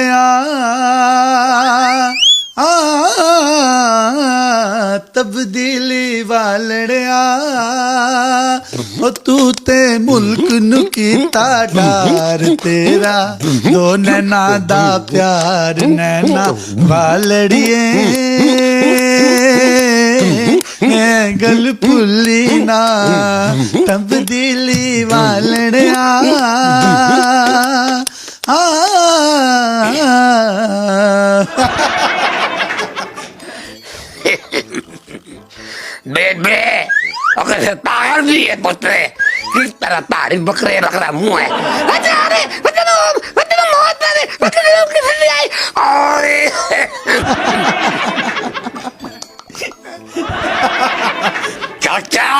वालड़िया तब्दीली वालड़िया ओ तू ते मुल्क नू कीता डार तेरा दो नैना दा प्यार नैना वालड़िए गल भुल्ली ना तब्दीली वालड़िया बेबे अगर तार भी है पुत्रे किस तरह तारी बकरे बकरा मुंह है अरे बच्चे मौत दे बच्चे किस लिए आई अरे चाचा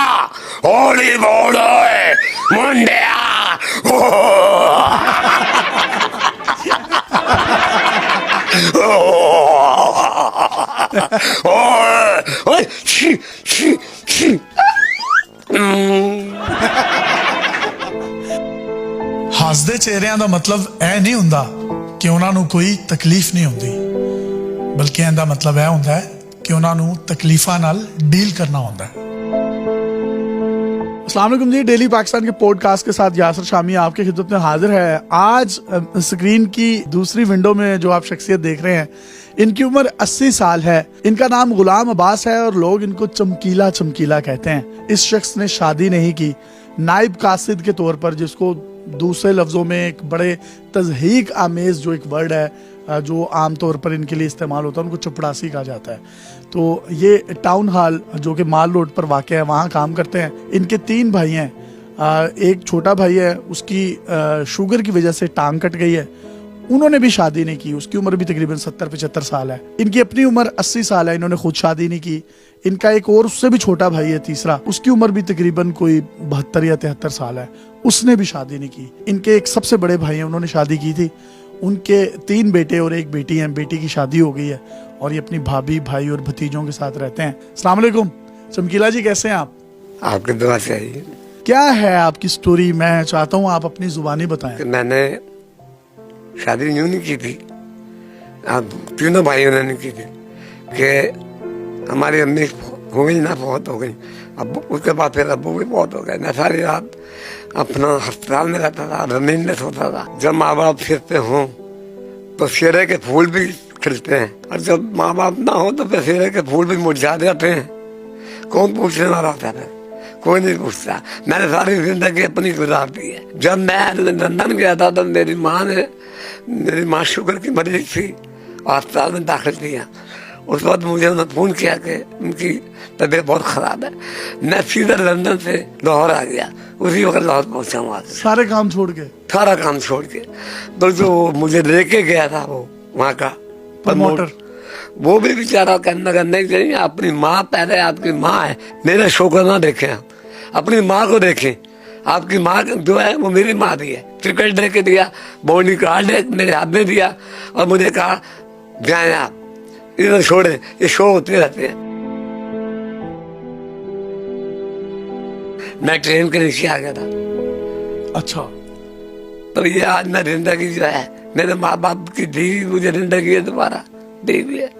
होली बोलो मुंडिया ओए छी छी छी ਹੱਸਦੇ ਚਿਹਰਿਆਂ ਦਾ ਮਤਲਬ ਇਹ ਨਹੀਂ ਹੁੰਦਾ ਕਿ ਉਹਨਾਂ ਨੂੰ ਕੋਈ ਤਕਲੀਫ ਨਹੀਂ ਹੁੰਦੀ ਬਲਕਿ ਇਹਦਾ ਮਤਲਬ ਇਹ ਹੁੰਦਾ ਹੈ कि उन्होंने तकलीफा नाल डील करना होता है। अस्सलाम वालेकुम जी, डेली पाकिस्तान के पॉडकास्ट के साथ यासर शामी आपके खिदमत में हाजिर है। आज स्क्रीन की दूसरी विंडो में जो आप शख्सियत देख रहे हैं, इनकी उम्र 80 साल है। इनका नाम गुलाम अब्बास है और लोग इनको चमकीला चमकीला कहते हैं। इस शख्स ने शादी नहीं की। नाइब कासिद के तौर पर, जिसको दूसरे लफ्जों में एक बड़े तज़हीक आमेज जो एक वर्ड है जो आमतौर पर इनके लिए इस्तेमाल होता है, उनको चपड़ासी कहा जाता है। तो ये टाउन हॉल जो कि माल रोड पर वाक़ है, वहाँ काम करते हैं। इनके 3 भाई हैं। एक छोटा भाई है, उसकी शुगर की वजह से टांग कट गई है। उन्होंने भी शादी नहीं की। उसकी उम्र भी तकरीबन 70-75 साल है। इनकी अपनी उम्र 80 साल है। इन्होंने खुद शादी नहीं की। इनका एक और उससे भी छोटा भाई है, तीसरा, उसकी उम्र भी तकरीबन कोई 72 या 73 साल है। उसने भी शादी नहीं की। इनके एक सबसे बड़े भाई हैं, उन्होंने शादी की थी। उनके 3 बेटे और 1 बेटी हैं। बेटी की शादी हो गई है और ये अपनी भाभी, भाई और भतीजों के साथ रहते हैं। अस्सलाम वालेकुम चमकीला जी, कैसे हैं आप? आपकी दुआ चाहिए। क्या है आपकी स्टोरी? मैं चाहता हूँ आप अपनी जुबानी बताएं। कि मैंने शादी यूं नहीं की थी, आप तीनों भाइयों ने नहीं की थी कि हमारी अम्मी हो गई ना, बहुत हो गई। अब उसके बाद फिर अब्बू भी बहुत हो गए। मैं सारी रात अपना अस्पताल में रहता था, जमीन में सोता था। जब माँ बाप सिर पे हों तो शेरे के फूल भी खिलते हैं, और जब माँ बाप ना हो तो फिर शेरे के फूल भी मुरझा जाते हैं। कौन पूछने वाला होता है? कोई नहीं पूछता। मैंने सारी जिंदगी अपनी गुजार दी है। जब मैं लंदन गया था तो मेरी माँ शुगर की मरीज थी, अस्पताल में दाखिल किया। उस वक्त मुझे उन्होंने फोन किया कि उनकी तबीयत बहुत खराब है। मैं सीधा लंदन से लाहौर आ गया। उसी वक्त लाहौर पहुंचा वहाँ से, सारे काम छोड़ के। सारा काम छोड़ के। तो जो मुझे लेके गया था वो वहाँ का प्रमोटर, वो भी बेचारा कहने लगा नहीं चाहिए, अपनी माँ पहले, आपकी माँ है। मेरे शो को ना देखें, आप अपनी माँ को देखें। आपकी माँ जो है वो मेरी माँ भी है। टिकट दे के दिया, बॉडी कार्ड मेरे हाथ में दिया और मुझे कहा जाए आप, इधर छोड़े, ये शो होते रहते हैं। मैं ट्रेन के नीचे आ गया था। अच्छा। तो ये आज मैं जिंदगी जो है, मेरे माँ बाप की दी मुझे जिंदगी है दोबारा दी हुई है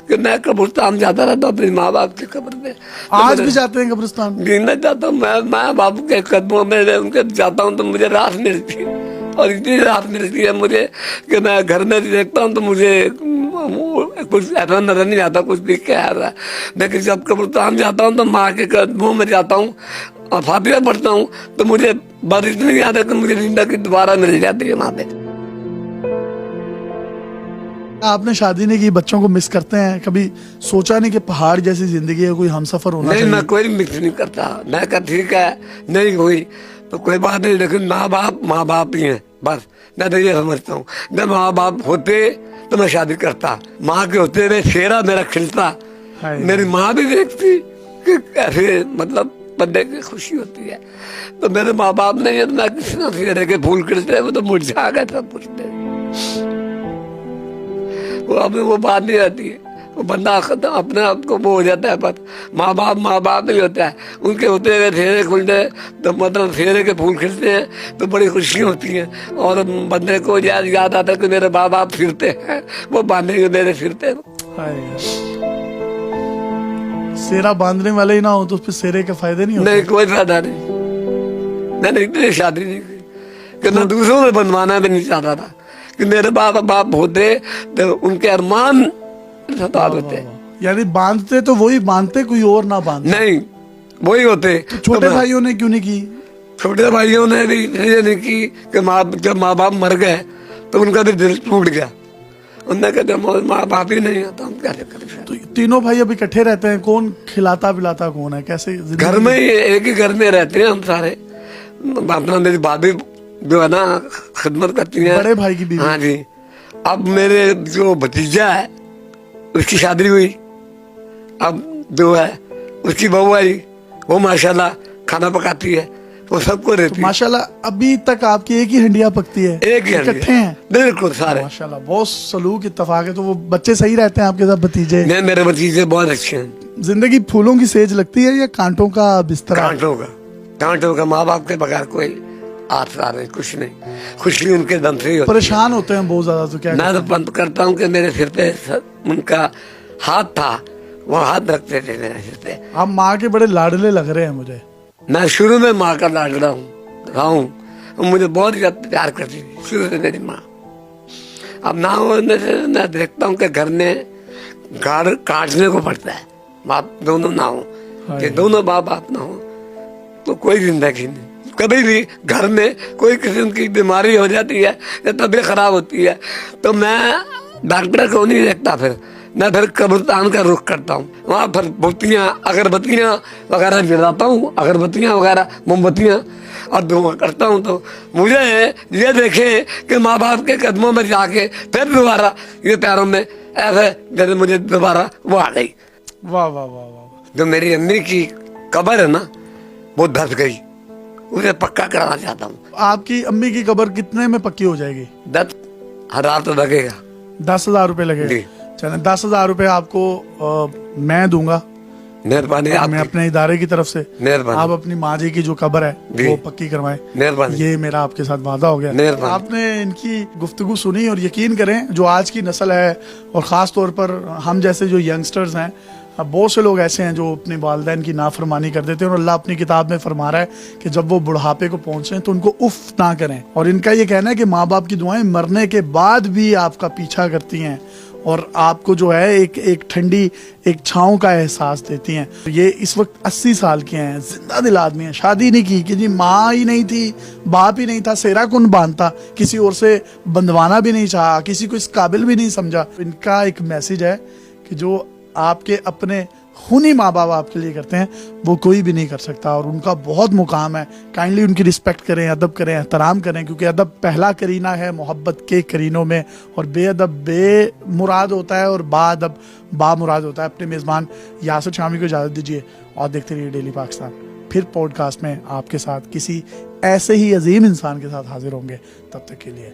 कि मैं कब्रिस्तान जाता रहता हूँ अपने माँ बाप की कब्र में। आज भी जाते हैं कब्रिस्तान? गिनना जाता हूँ मैं माँ बाप के कदमों में उनके जाता हूँ तो मुझे राहत मिलती है। और इतनी राहत मिलती है मुझे कि मैं घर में देखता हूँ तो मुझे कुछ ऐसा नजर नहीं आता, कुछ दिख के आ रहा है। लेकिन जब कब्रिस्तान जाता हूँ तो माँ के कदमों में जाता हूँ और फातिहा पढ़ता हूँ तो मुझे बारिश नहीं आता कि मुझे जिंदगी दोबारा मिल जाती है वहाँ पे। आपने शादी नहीं की, बच्चों को मिस करते हैं? कभी सोचा नहीं कि पहाड़ जैसी जिंदगी है, कोई हमसफर होना चाहिए? नहीं, मैं कोई मिस नहीं करता। मैं कहा ठीक है, नहीं हुई तो कोई बात नहीं, लेकिन माँ बाप ही हैं बस। मैं तो ये समझता हूँ, जब माँ बाप होते तो मैं शादी करता। माँ के होते हुए चेहरा मेरा खिलता, मेरी माँ भी देखती कि कैसे मतलब बंदे की खुशी होती है। तो मेरे माँ बाप ने ये ना किसी ना चेहरे के फूल खिलते, वो तो मुरझा गए सब कुछ। वो अब वो बात नहीं रहती है। वो बंदा अपने आप को वो हो जाता है। पर माँ बाप नहीं होता है, उनके होते हुए फेरे खुलते तो मतलब फेरे के फूल खिलते हैं तो बड़ी खुशी होती है। और बंदे को याद आता है कि मेरे माँ बाप फिरते हैं, वो बांधेंगे मेरे फिरते हैं। सेरा बांधने वाले ही ना हो तो फिर सेरे के फायदे नहीं होते। नहीं, कोई फायदा नहीं। मैंने इतनी शादी नहीं की कि मैं दूसरों में बनवाना भी नहीं चाहता था कि मेरे बाप होते तो उनके अरमान सताब होते। यानी बांधते तो वही बांधते, कोई और ना बांधते। नहीं, वही होते। तो छोटे भाइयों ने क्यों नहीं की? छोटे भाइयों ने भी ये नहीं की कि जब माँ बाप मर गए तो उनका भी दिल टूट गया। उन्होंने कहा जब माँ बाप ही नहीं है तो हम क्या करें। तो तीनों भाई अभी इकट्ठे रहते हैं, कौन खिलाता पिलाता कौन है, कैसे? घर में ही, एक ही घर में रहते हैं हम सारे। अपना मेरी भाभी जो है ना खिदमत करती है, बड़े भाई की बीवी। हाँ जी। अब मेरे जो भतीजा है उसकी शादी हुई, अब जो है उसकी बहू आई, वो माशाल्लाह खाना पकाती है, वो सबको रहती है। माशाल्लाह अभी तक आपकी एक ही हंडिया पकती है? एक ही इकट्ठे हैं बिल्कुल सारे। माशाल्लाह, बहुत सलूक इत्तेफाक है। तो वो बच्चे सही रहते हैं आपके साथ, भतीजे? नहीं, मेरे भतीजे बहुत अच्छे हैं। जिंदगी फूलों की सेज लगती है या कांटों का बिस्तर? कांटों का। माँ बाप के बगैर कोई आसरा नहीं, कुछ नहीं। खुशी उनके दम से ही होती है। परेशान होते हैं बहुत ज्यादा तो क्या? मैं तो बंद करता हूँ कि मेरे सिर पे उनका हाथ था, वो हाथ रखते थे मेरे सिर पे। आप माँ के बड़े लाडले लग रहे हैं मुझे। मैं शुरू में माँ का लाडला हूँ, मुझे बहुत ज्यादा प्यार करती थी शुरू से मेरी माँ। अब ना होने से मैं देखता हूँ कि घर में गाड़ काटने को पड़ता है, बाप दोनों ना हो, कि दोनों बाप ना हो तो कोई जिंदगी नहीं। कभी भी घर में कोई किस्म की बीमारी हो जाती है या तबीयत खराब होती है तो मैं डॉक्टर को नहीं देखता, फिर मैं कब्रिस्तान का रुख करता हूँ। वहाँ पर बत्तियाँ अगरबत्तियाँ वगैरह जलाता हूँ, अगरबत्तियाँ वगैरह मोमबत्तियाँ, और दुआ करता हूँ। तो मुझे ये देखे कि माँ बाप के कदमों में जाके फिर दोबारा ये पैरों में ऐसे जैसे मुझे दोबारा वो आ गई। वाह वाह वाह वाह। जो मेरी अम्मी की कब्र है ना वो धस गई, उसे पक्का कराना चाहता हूँ। आपकी अम्मी की कब्र कितने में पक्की हो जाएगी? 10,000 तो लगेगा। 10,000 रुपए लगेगा? चले 10,000 रुपए आपको मैं दूंगा, मेहरबानी। मैं अपने इदारे की तरफ से। मेहरबानी। आप अपनी माँ जी की जो कब्र है वो पक्की करवाएं। मेहरबानी। ये मेरा आपके साथ वादा हो गया। आपने इनकी गुफ्तगू सुनी और यकीन करें जो आज की नस्ल है और ख़ास तौर पर हम जैसे जो यंगस्टर्स हैं, अब बहुत से लोग ऐसे हैं जो अपने वालिदैन की नाफरमानी कर देते हैं और अल्लाह अपनी किताब में फरमा रहा है कि जब वो बुढ़ापे को पहुंचे तो उनको उफ ना करें। और इनका ये कहना है कि माँ बाप की दुआएं मरने के बाद भी आपका पीछा करती हैं और आपको जो है एक ठंडी एक छाँव का एहसास देती हैं। ये इस वक्त 80 साल के हैं, जिंदा दिल आदमी हैं, शादी नहीं की कि जी माँ ही नहीं थी, बाप ही नहीं था, सेरा कौन बांधता, किसी और से बंधवाना भी नहीं चाहा, किसी को इस काबिल भी नहीं समझा। इनका एक मैसेज है कि जो आपके अपने खूनी माँ बाप आपके लिए करते हैं वो कोई भी नहीं कर सकता और उनका बहुत मुकाम है। काइंडली उनकी रिस्पेक्ट करें, अदब करें, एहतराम करें, क्योंकि अदब पहला करीना है मोहब्बत के करीनों में और बेअदब बेमुराद होता है और बाअदब बामुराद होता है। अपने मेज़बान यासिर शामी को इजाज़त दीजिए और देखते रहिए डेली पाकिस्तान। फिर पॉडकास्ट में आपके साथ किसी ऐसे ही अजीम इंसान के साथ हाजिर होंगे। तब तक के लिए